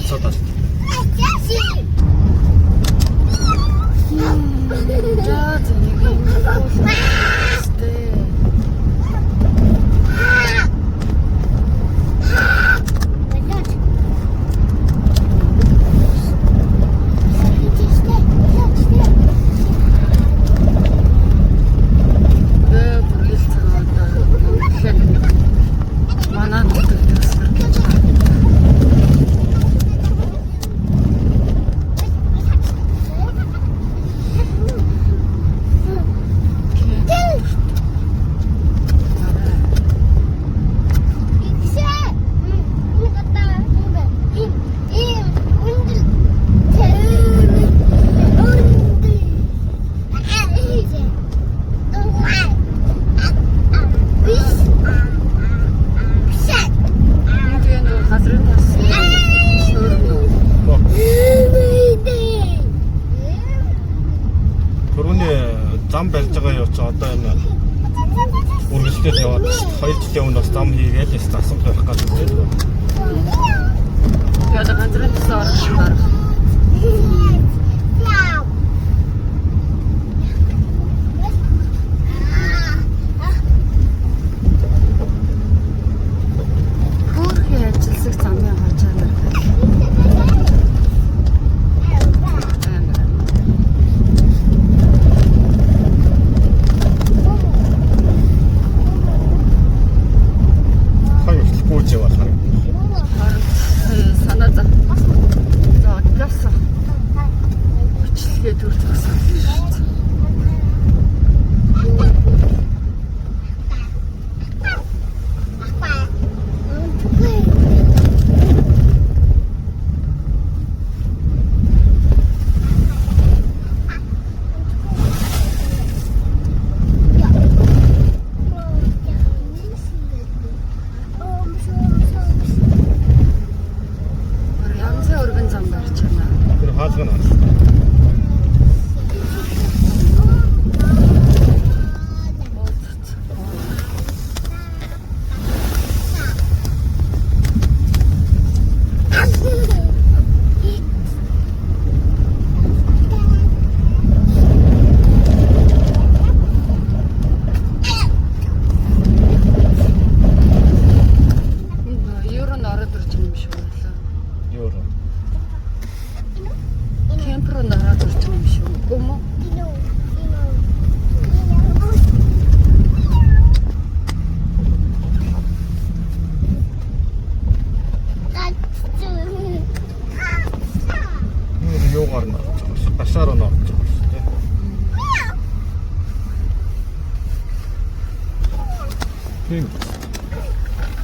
쳤다. 진짜 재미가 있는 곳은 때 왜 모르겠어. 만화는 들렸어. Зам барьж байгаа явж байгаа одоо энэ үргэлжлээд яваад 2 жилийн өмнө бас зам хийгээд асуух байх гэдэг. Тэгээд ганцхан тусаа орох байна. Хөрхи ажилсаг замын хажаанаар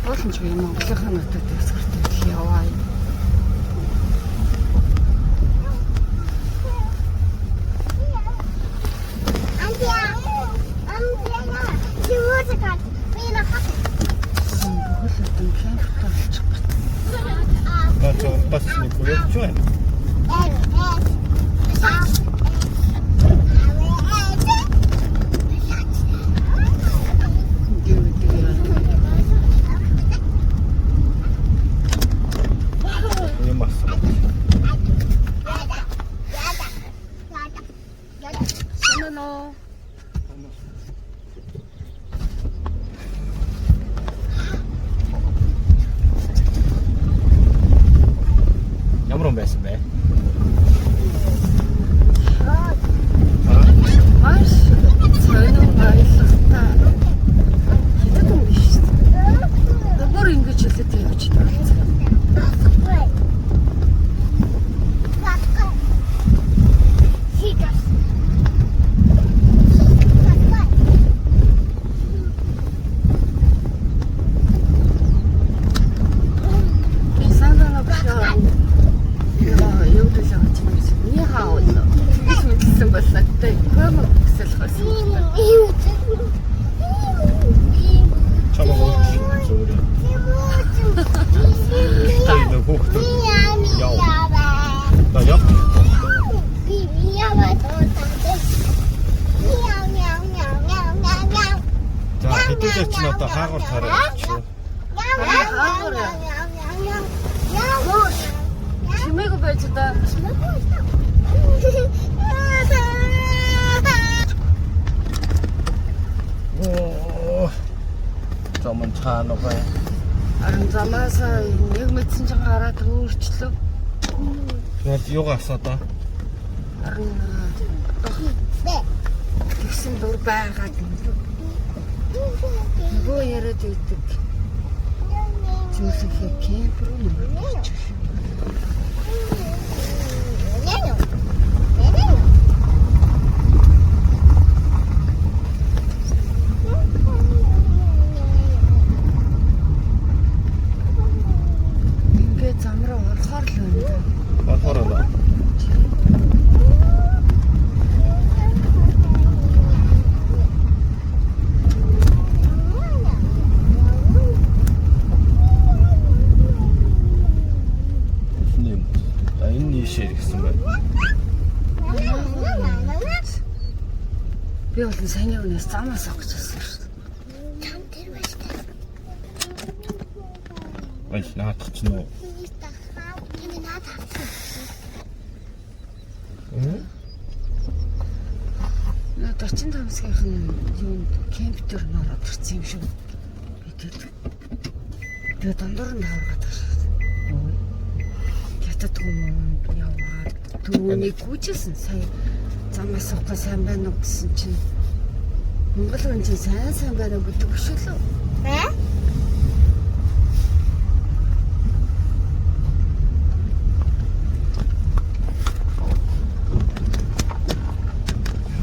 Болон ч юм Монголынхаа нутагт экспорт яваа. Бас не поехал. Ямар хүн байсан бэ? Маш сонир баялагтай. Хэдэг юм биш үү? Бүр ингэж хэлээд явж байна. За хэдүүлээ чи одоо хаагур тараа чи. Хаагур. да. Оо. Заман цаана бай. Харин замаасаа яг мэдсэн чинь гараад өөрчлөө. Тэгээд юу гарсан одоо? Харин тэгсэн дур байгаад нөгөө яриад идэг. Зүйлсээ кемп руу нөрөж. Ингээд замраа орохоор л байна. Орохоор байна. Гэсэн байна. Би бол саяны өнөөс замаас авах гэсэн шүү дээ. Там тэр байж таа. Ой, наадах ч нөө. Тэний наад авсан. Наа 45 саяхан юунд кемптер нороод ирсэн юм шиг. Тэгээд дондор нь хавраад байна. Ой. Ятад хүмүүс яваад түрүүнийг гүйжсэн сая замаас авах сайн байна уу гэсэн чинь Монгол хүн чинь сайн байна гэдэг биш үү?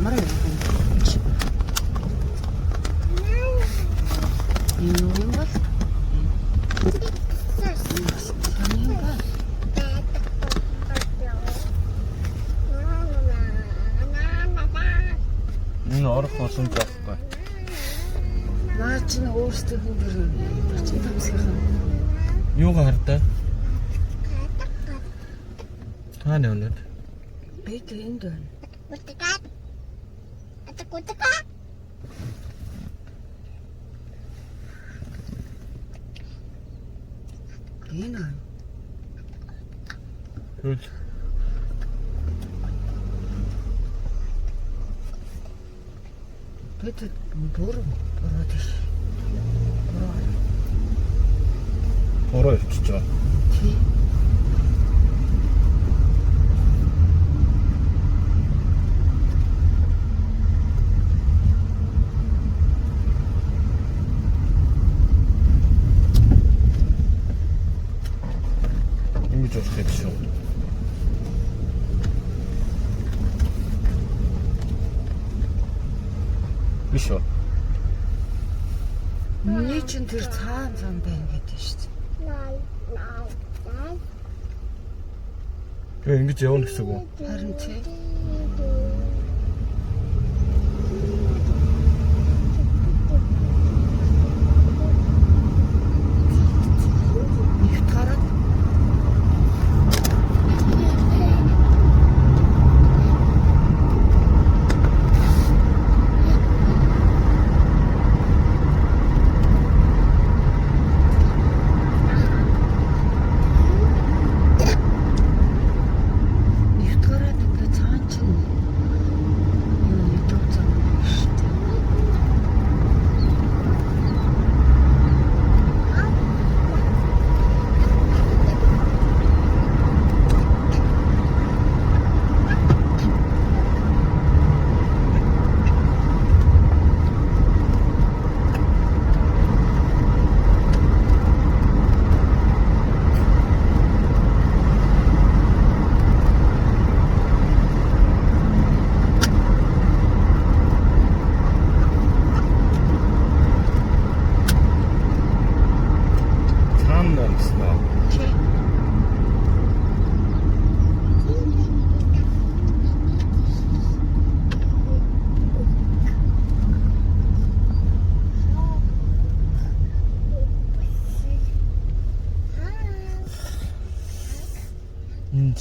Мараа. Юу юм бол? Орох болсон байхгүй. Наа чинь өөрсдөө хүн дэр 45 саяхан. Юугаар хардаа? Тааны өнөд. Бид энд байна. Утгад. Атгутга. Энэ. Хөөж. Бид буруу тийш. Ороо ирчихэж байгаа. Тий. Ингэж болох гэж шүү. Биш үү? Миний чинь тэр цаан зам байна гэдэг шүү дээ. Тэгээ ингэж явна гэсэн үг үү? Харин тий.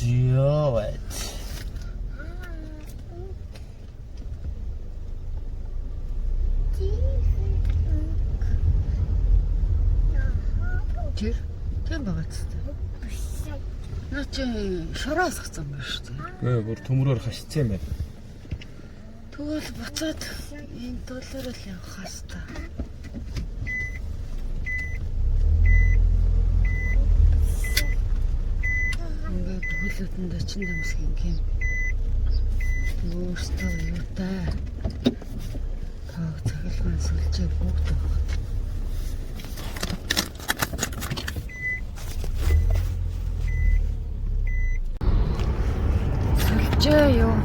Делать. Тэр байгаа ч гэсэн. Наа чи шороос гацсан байна шүү дээ. Гээ бүр төмрөөр хашцсан юм байна. Тэгвэл буцаад энэ төлөөр л явах хаста. Ингээд хөлөдөнд очин дамсгийн юм. Өөртөө юу таа. Таг цаглгаан сүлжээ бүгд байгаа. Сүлжээ юу?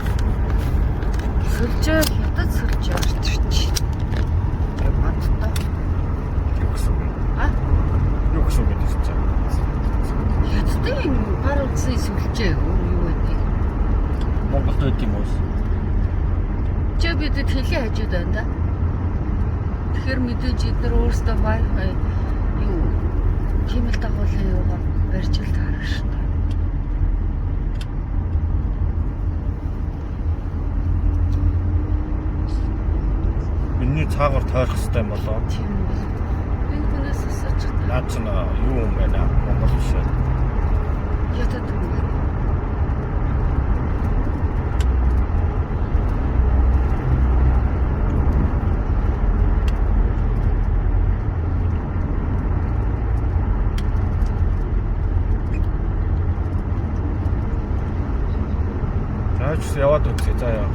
Сүлжээ хятад сүлжээ орчирч. Мадтай. Юу гэсэн бэ? А? Юу гэсэн бэ гэж чинь. Хятадын баруун зүй сүлжээ юу гэдэг? Монголд байдаг юм уу? Чи бидэд хэлээ хажууд байна да. Тэгэхээр мэдээж эдгээр өөрсдөө Wi-Fi юу хэмэл дагуулсан юугаар барьж л таарна шүү дээ. Миний цаагаар тойрох хэрэгтэй юм болоо. Тийм бол. Энэ хүнээс асууж байгаа. Наад чинь юу юм бэ наа? Монгол биш үү? Хятад юм байна. Наач яваад үзье заа яа.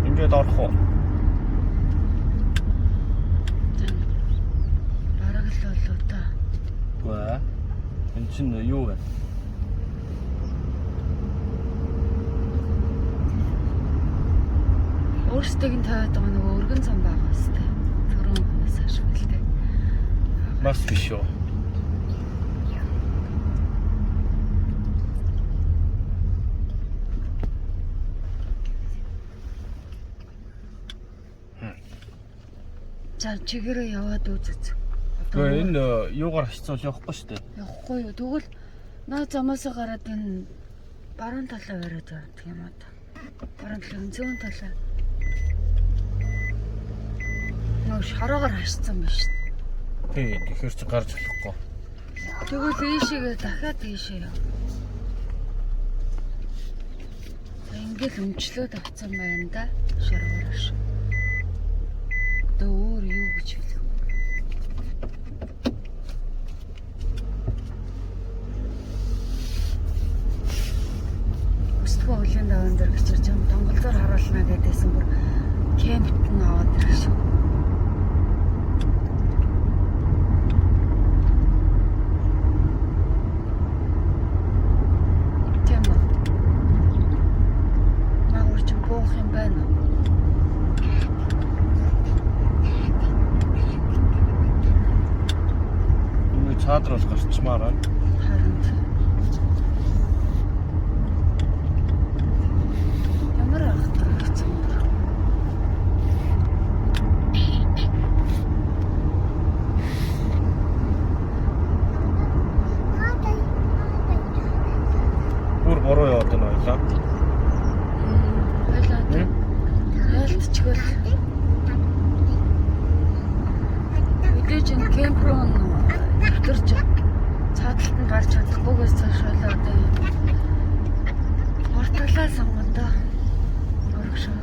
Ингээд орох уу? Бараг л болоо та. Үгүй. Энэ чинь юу вэ? Өөрсдөг нь тавиад байгаа нөгөө өргөн зам байгаа хэвээр. Төрөн хүнээс ашиглалтай. Бас биш үү? За чигээрээ яваад үзэж. Гэхдээ энэ юугаар хацуул явахгүй шүү дээ. Явахгүй юу. Тэгвэл наа замаас гараад энэ баруун талаа бариад байгаа юм аа. Баруун талын зүүн талаа. Нөө шорогоор хашсан байна шүү дээ. Тий, тэгэхээр чи гарч болохгүй. Тэгвэл ийшээгээ дахиад ийшээ яв. Ингээл өмчлөөд авцсан байна да. Шорогоор хаш. Одоо өөр юу гэж хэлэх вэ? Өстгөө хөлийн даван дээр гिचэрч юм Монголоор харуулна гэдээсэн бүр кемптэн аваад ирэх шүү. Тийм үү? Магур ч буух юм байна уу? Цаадруулах гарчмаар байна. Харин ямар ахтар гэсэн юм бэ? Бүр буруу яваад байна ойлаа. Ойлаа. Ялтчгүй. Мэдээж энэ кемпрон өдөрж цааталт нь гарч чадахгүйгээс цааш ойлаа одоо порталаа сонгондоо өргөшөө.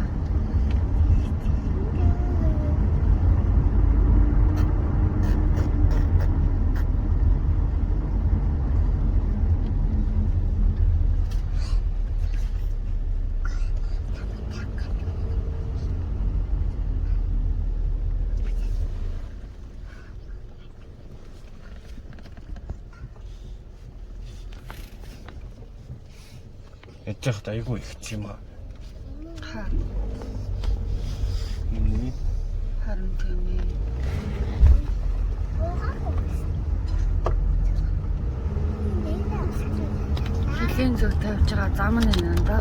Ячхад айгүй их юм аа. Ха. Миний Харин тийм ээ. Жилийн зөв тавьж байгаа зам нь энэ да.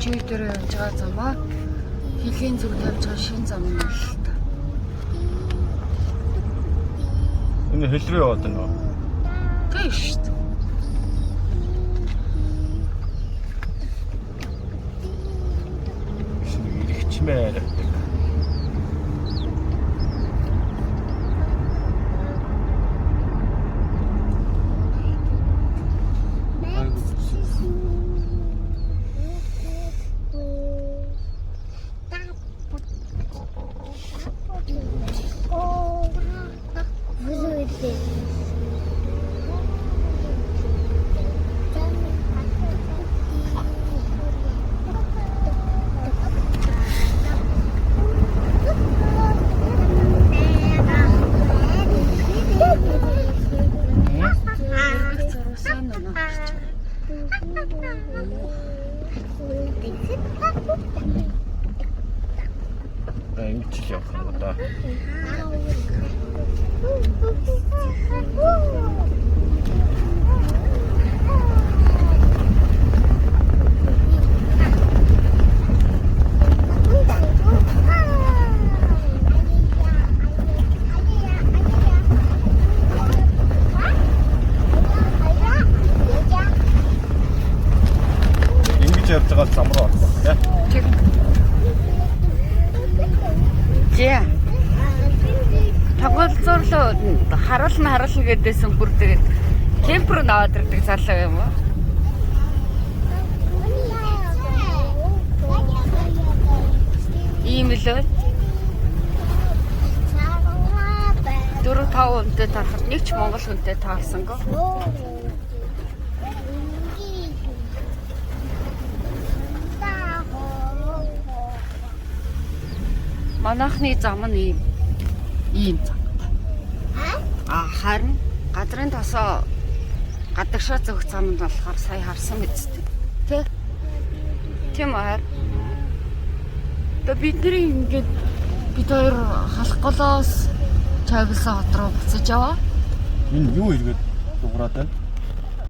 Чи дээр явж байгаа замаа хэлийн зүг явж байгаа шинэ зам юм л та. Энэ хэл рүү яваад байна уу? Тийм шүү дээ. Ирчихмээр. Ингэж л явах юм да. Ингэж явж байгаа зам руу орох байна. Тэг. Зэ. Тоглолцоорлоо харуулна гэдээсэн бүр тэгээд кемпер наваад ирдэг залуу юм уу? Ийм л үү? 4-5 хүнтэй тарахад нэг ч монгол хүнтэй таарсангүй. Манайхны зам нь ийм зам. Харин газрын тосоо гадагшаа зөөх замд болохоор сая харсан биз дээ. Тийм аа. Бидний ингээд бид хоёр халахголоос чавилсан хот руу буцаж яваа. Энэ юу иргээд дуурайд байна?